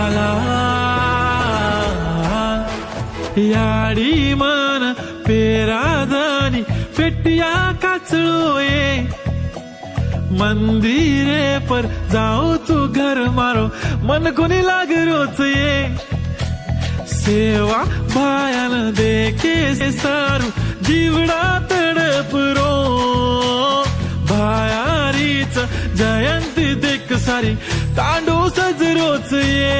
सेवाला याडी मन पेरादानी फेटिया काचळोए मंदिरे पर जाओ तू घर मारो मन कोणी लाग रोच ये सेवा भायान देखे से सारू जीवडा तडपरो भायारीच जयंती देख सारी तांडू सजरोच ये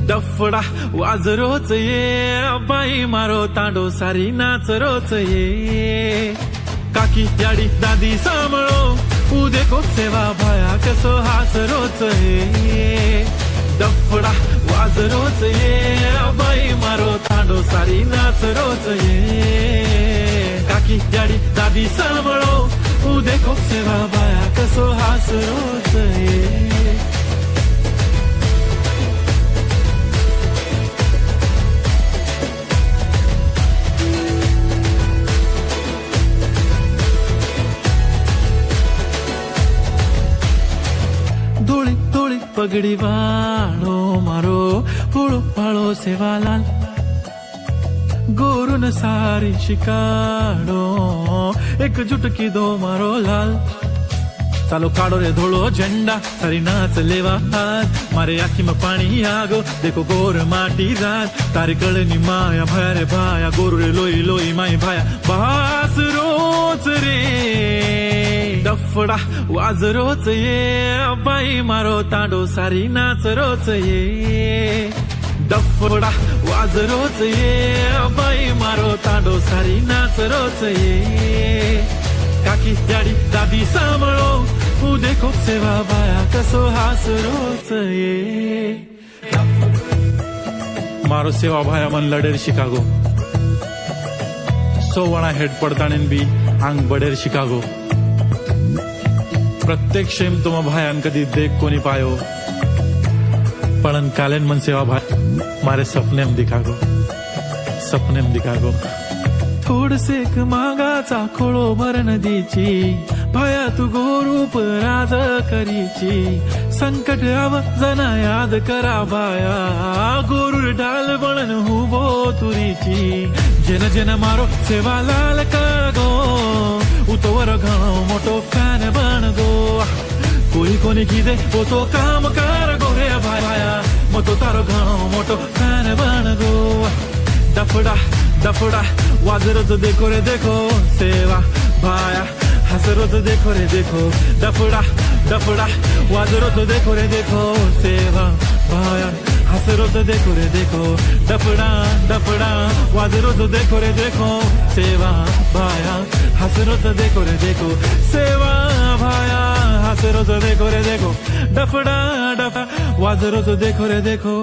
डफडा वाजरोच ये बाई मारो तांडो सारी नाच रोच ये काकी याडी दादी सांभाळो उदे को सेवा भाया कसो हास रोच ये डफडा वाजरोच ये बाई मारो तांडो सारी नाच रोच ये काकी याडी दादी सांभाळो उदे को सेवा भाया कसो हास रोच ये धोळी धोळी पगडी वाळो मारो फूळो फाळो सेवालाल गोरून सारी शिकाडो एकजूट की दो मारो लाल चालो काढो रे धोळो झंडा सारी नाच लेवा हाथ मारे आखी में पानी आगो देखो गोर माटी रात तारी कळनी माया भाया रे भाया गोरू रे लोई लोई माई भाया बास रोच रे डफडा वाज रोच ये बाई मारो तांडो सारी नाच रोच ये डफडा वाज रोच ये बाई मारो तांडो सारी नाच रोच ये काकी याडी दादी सांभाळो उदे को सेवा बाया कसो हास रोच ये मारो सेवा भाया मन लडेर शिकागो सोवणा हेड पडताणीन बी आंग बडेर शिकागो प्रत्येक शेम तुम भायान कदी देख कोनी पायो पड़न कालेन मन सेवा भाई मारे सपने में दिखागो थोड़ सेक मागाचा खोळो भर नदीची भाया तू गोरूप राज करीची संकट आव जना याद करा भाया गोरूर ढाल बनन हुबो तुरीची जन जन मारो सेवा लाल कागो उतोवर घणो मोटो फॅन बन गो कोई कोनी कीदे वो तो काम कर गो रे भाया मतो तारो घणो मोटो फॅन बन गो डफडा डफडा वाजरोच देखो रे देखो सेवा भाया हसरोच देखो रे देखो डफडा डफडा वाजरोच देखो रे देखो सेवा भाया हसरोच देखो रे देखो डफडा डफडा वाजरोच देखो रे देखो सेवा भाया हसरोच देखो रे देखो सेवा भाया हसरोच देखो रे देखो डफडा डफडा वाजरोच देखो रे देखो